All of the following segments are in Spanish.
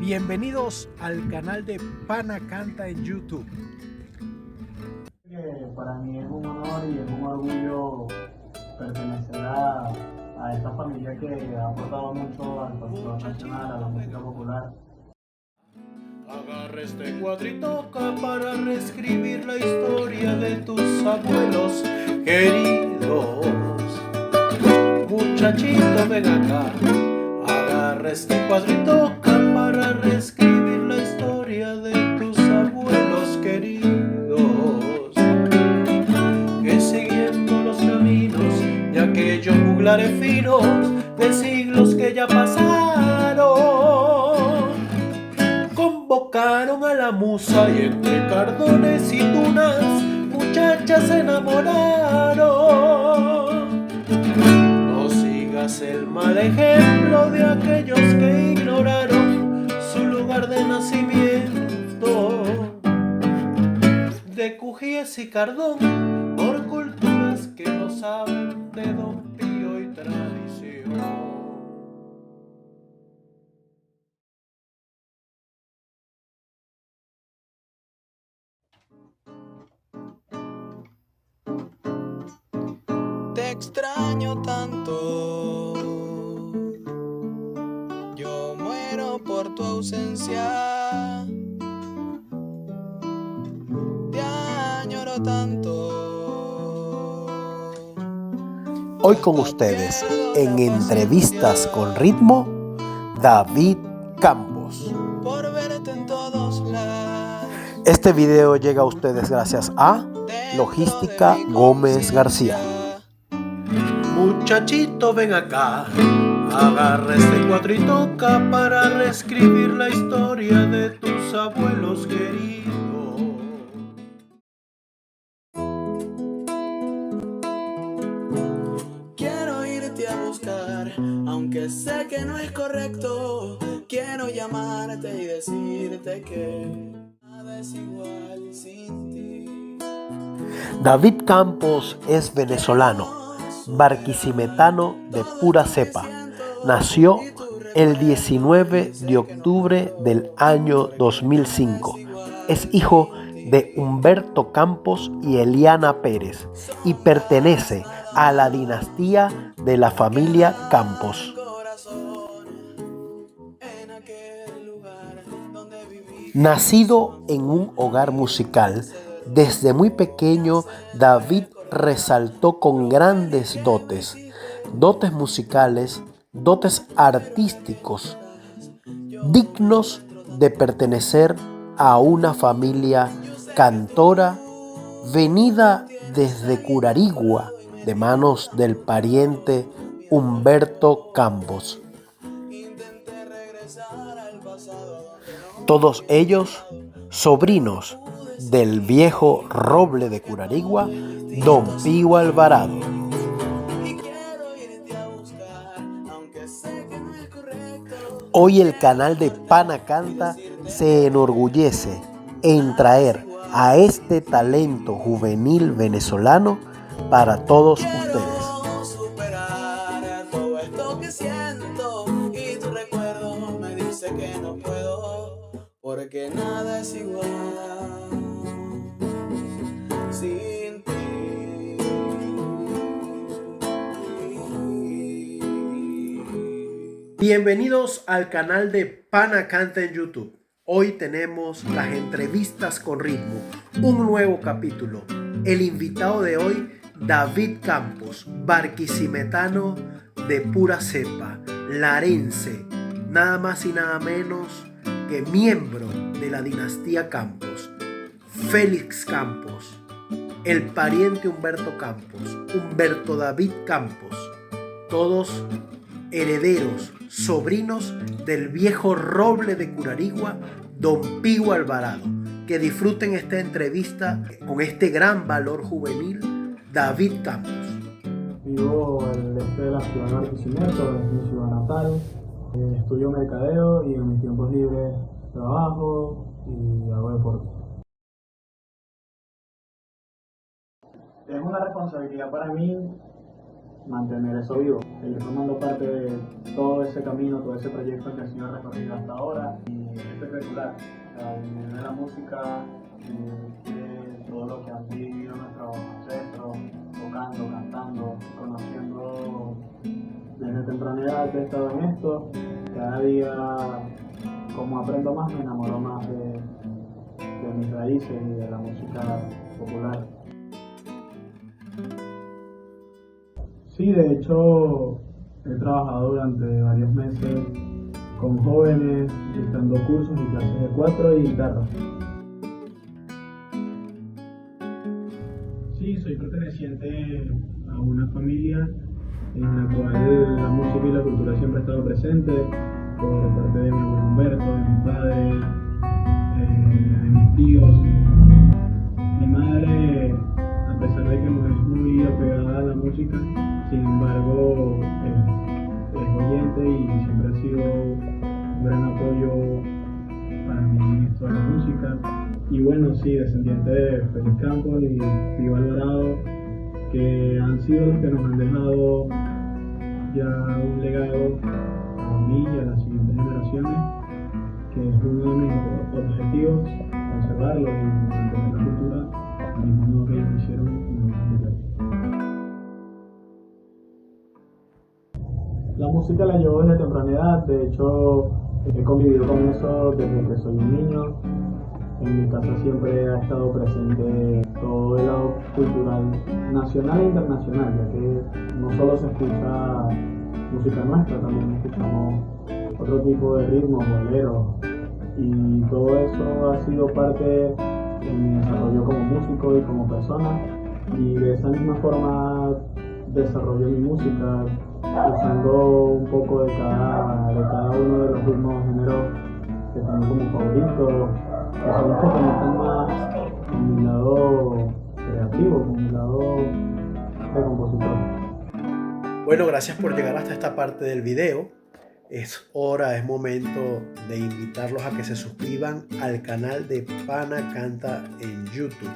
Bienvenidos al canal de Pana Canta en YouTube. Para mí es un honor y es un orgullo pertenecer a esta familia que ha aportado mucho al folclore nacional, a la música popular. Agarra este cuadrito para reescribir la historia de tus abuelos queridos. Muchachito, ven acá. Agarra este cuadrito para reescribir la historia de tus abuelos queridos. Que siguiendo los caminos de aquellos juglares finos de siglos que ya pasaron, convocaron a la musa y entre cardones y tunas muchachas se enamoraron. No sigas el mal ejemplo de aquellos que ignoraron su lugar de nacimiento, de Cujíes y Cardón, por culturas que no saben de Don Pío y tradición. Te extraño tanto, yo muero por tu ausencia, te añoro tanto. Hoy con ustedes, en Entrevistas con Ritmo, David Campos. Por verte en todos lados. Este video llega a ustedes gracias a Logística Gómez García. Muchachito, ven acá, agarra este cuadrito para reescribir la historia de tus abuelos queridos. Quiero irte a buscar, aunque sé que no es correcto. Quiero llamarte y decirte que nada es igual sin ti. David Campos es venezolano, barquisimetano de pura cepa. Nació el 19 de octubre del año 2005. Es hijo de Humberto Campos y Eliana Pérez y pertenece a la dinastía de la familia Campos. Nacido en un hogar musical, desde muy pequeño David resaltó con grandes dotes musicales, dotes artísticos, dignos de pertenecer a una familia cantora venida desde Curarigua, de manos del pariente Humberto Campos. Todos ellos sobrinos del viejo roble de Curarigua, Don Pío Alvarado. Hoy el canal de Pana Canta se enorgullece en traer a este talento juvenil venezolano para todos ustedes. Superar todo esto que siento y tu recuerdo me dice que no puedo, porque nada es igual sin ti. Bienvenidos al canal de Pana Canta en YouTube. Hoy tenemos las entrevistas con ritmo, un nuevo capítulo. El invitado de hoy, David Campos, barquisimetano de pura cepa, larense, nada más y nada menos que miembro de la dinastía Campos. Félix Campos, el pariente Humberto Campos, Humberto David Campos, todos herederos, sobrinos del viejo roble de Curarigua, Don Pío Alvarado. Que disfruten esta entrevista con este gran valor juvenil, David Campos. Vivo al este de la ciudad de Barquisimeto, es mi ciudad natal. Estudio mercadeo y en mis tiempos libres trabajo y hago deporte. Es una responsabilidad para mí mantener eso vivo, seguir formando parte de todo ese camino, todo ese proyecto que ha sido recorrido hasta ahora y secular. O sea, vivir de la música, de todo lo que han vivido nuestros ancestros, tocando, cantando, conociendo. Desde temprana edad he estado en esto. Cada día, como aprendo más, me enamoro más de mis raíces y de la música popular. Sí, de hecho, he trabajado durante varios meses con jóvenes, dictando cursos y clases de 4 y guitarra. Sí, soy perteneciente a una familia en la cual la música y la cultura siempre ha estado presente, por parte de mi abuelo Humberto, de mi padre, de mis tíos. Mi madre, a pesar de que no es muy apegada a la música, sin embargo es oyente y siempre ha sido un gran apoyo para mí en esto de la música. Y bueno, sí, descendiente de Félix Campos y Pío Alvarado, que han sido los que nos han dejado ya un legado a mí y a las siguientes generaciones, que es uno de mis objetivos, conservarlo y mantener la cultura al mismo modo que ellos hicieron en el mundial. La música la llevo desde temprana edad, de hecho he convivido con eso desde que soy un niño. En mi casa siempre ha estado presente todo el lado cultural nacional e internacional, ya que no solo se escucha música nuestra, también escuchamos otro tipo de ritmos, boleros, y todo eso ha sido parte de mi desarrollo como músico y como persona, y de esa misma forma desarrollo mi música usando un poco de cada uno de los ritmos o géneros que tengo como favoritos, que son los que conectan más con mi lado creativo, con mi lado de compositor. Bueno, gracias por llegar hasta esta parte del video. Es momento de invitarlos a que se suscriban al canal de Pana Canta en YouTube.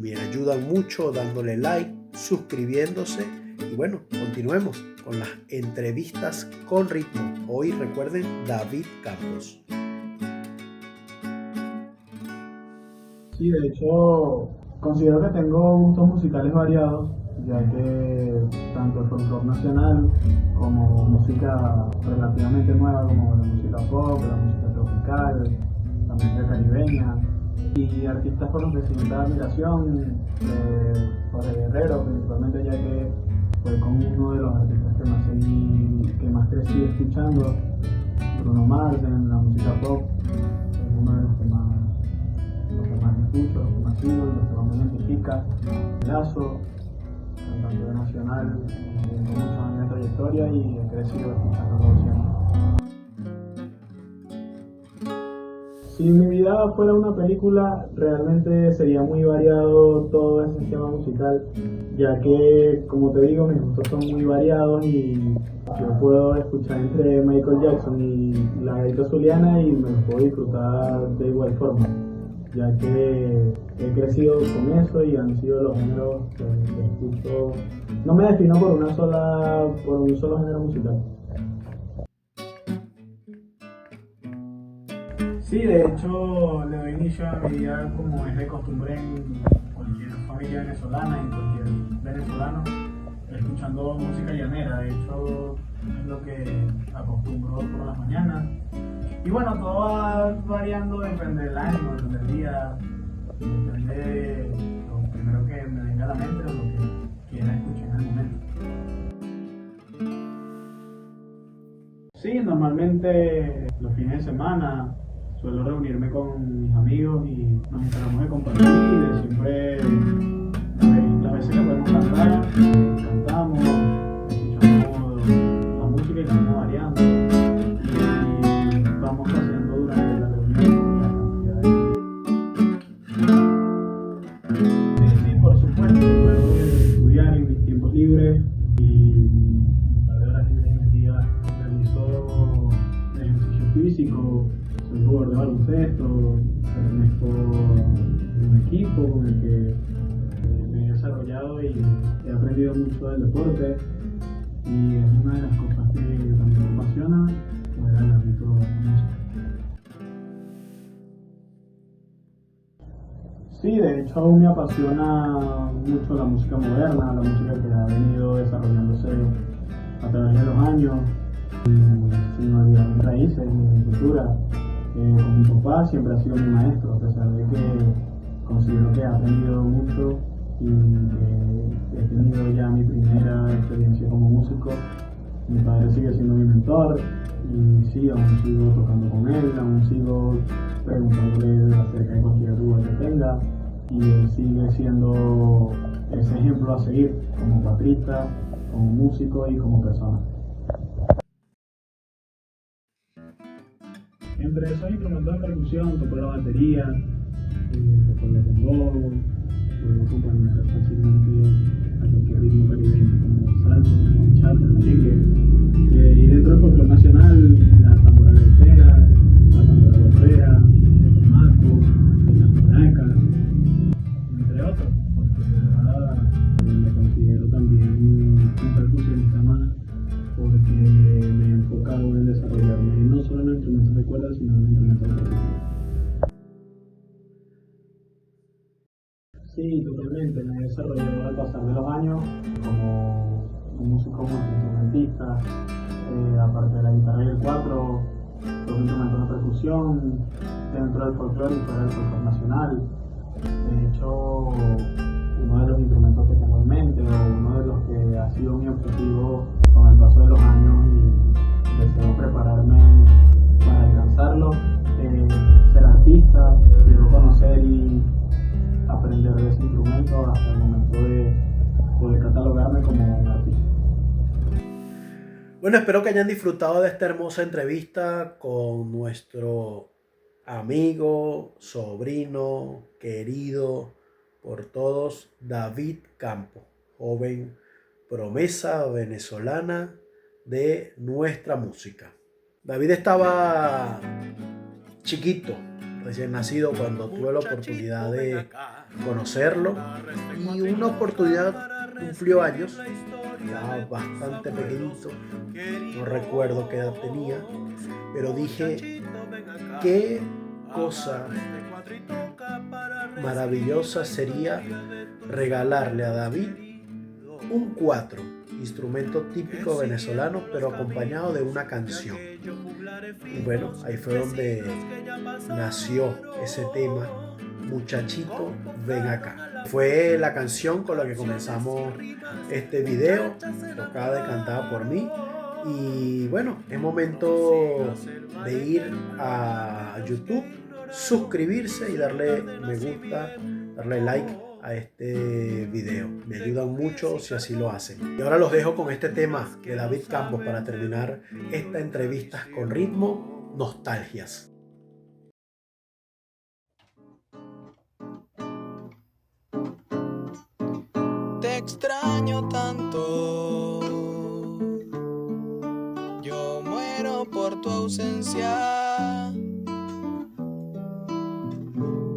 Me ayudan mucho dándole like, suscribiéndose y bueno, continuemos con las entrevistas con ritmo. Hoy recuerden David Campos. Sí, de hecho, considero que tengo gustos musicales variados, ya que tanto el folclore nacional como música relativamente nueva, como la música pop, la música tropical, la música caribeña, y artistas por los que siento admiración, Jorge Guerrero principalmente, ya que fue con uno de los artistas que más crecí escuchando. Bruno Mars en la música pop es uno de los que más escucho, los que más sigo, los que más me identifica. Lazo, cantante nacional, con muchos años de trayectoria y he crecido escuchándolo siempre. Si mi vida fuera una película, realmente sería muy variado todo ese esquema musical, ya que, como te digo, mis gustos son muy variados y yo puedo escuchar entre Michael Jackson y la gaita zuliana y me lo puedo disfrutar de igual forma, ya que he crecido con eso y han sido los géneros que escucho. No me defino por un solo género musical. Sí, de hecho le doy inicio a mi vida como es de costumbre en cualquier familia venezolana y cualquier venezolano, escuchando música llanera. De hecho es lo que acostumbro por las mañanas. Y bueno, todo va variando, depende del ánimo, depende del día, depende de lo primero que me venga a la mente o lo que quiera escuchar en el momento. Sí, normalmente los fines de semana suelo reunirme con mis amigos y nos encargamos de compartir, de siempre, las veces que podemos cantar, cantamos, escuchamos la música y la vamos variando y vamos paseando durante la reunión con la cantidad de... Sí, por supuesto, puedo estudiar en mis tiempos libres y un par de horas libres en el día realizo ejercicio físico. Soy jugador de baloncesto, pertenezco a un equipo con el que me he desarrollado y he aprendido mucho del deporte y es una de las cosas que también me apasiona, pues el ámbito de la música. Sí, de hecho me apasiona mucho la música moderna, la música que ha venido desarrollándose a través de los años, sin olvidar mis raíces, mi cultura. Con mi papá siempre ha sido mi maestro, a pesar de que considero que he aprendido mucho y que he tenido ya mi primera experiencia como músico. Mi padre sigue siendo mi mentor y sí, aún sigo tocando con él, aún sigo preguntándole acerca de cualquier duda que tenga y él sigue siendo ese ejemplo a seguir como baterista, como músico y como persona. Entre esos instrumentos de percusión toco la batería, toco el bongo, puedo acompañar fácilmente a cualquier ritmo caribeño como salsa, como bachata, merengue. Y dentro del folclore nacional, la tambora gaitera, la tambora golpera, el tomaco, las maracas, entre otros, porque de verdad me considero también un percusionista más, porque me he enfocado en desarrollarme no solo en los instrumentos de cuerda, sino en los instrumentos de percusión. Sí, totalmente, me he desarrollado al pasar de los años como un músico multiinstrumentista, aparte de la guitarra y el cuatro, los instrumentos de percusión dentro del folclore y fuera del folclore nacional. De hecho, uno de los instrumentos que tengo en mente, o uno de los que ha sido mi objetivo con el paso de los años y deseo prepararme para alcanzarlo, ser artista, quiero conocer y aprender de ese instrumento hasta el momento de poder catalogarme como un artista. Bueno, espero que hayan disfrutado de esta hermosa entrevista con nuestro amigo, sobrino, querido por todos, David Campos, joven promesa venezolana de nuestra música. David estaba chiquito, recién nacido, cuando tuve la oportunidad de conocerlo, y una oportunidad cumplió años, ya bastante pequeñito, no recuerdo qué edad tenía, pero dije, qué cosa maravillosa sería regalarle a David un cuatro, instrumento típico venezolano, pero acompañado de una canción. Y bueno, ahí fue donde nació ese tema, Muchachito, ven acá. Fue la canción con la que comenzamos este video, tocada y cantada por mí. Y bueno, es momento de ir a YouTube, suscribirse y darle me gusta, darle like a este video. Me ayudan mucho si así lo hacen. Y ahora los dejo con este tema de David Campos para terminar esta entrevista con ritmo, Nostalgias. Te extraño tanto, yo muero por tu ausencia,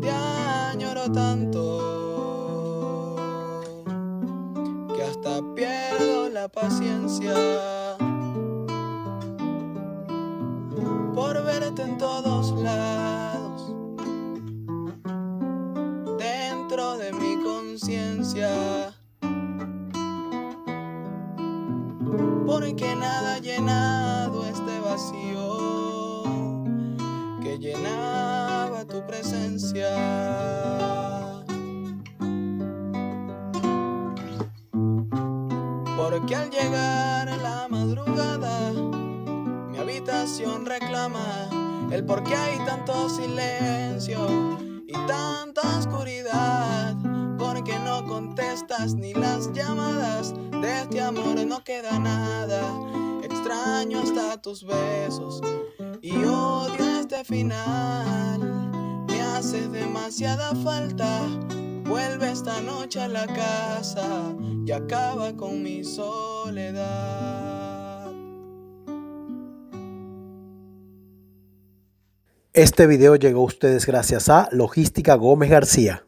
te añoro tanto que hasta pierdo la paciencia por verte en todos lados, dentro de mi conciencia. Porque nada ha llenado este vacío que llenaba tu presencia. Porque al llegar a la madrugada, mi habitación reclama el por qué hay tanto silencio y tanta oscuridad. Porque no contestas ni las llamadas, de este amor no queda nada. Extraño hasta tus besos y odio este final. Me haces demasiada falta, vuelve esta noche a la casa y acaba con mi soledad. Este video llegó a ustedes gracias a Logística Gómez García.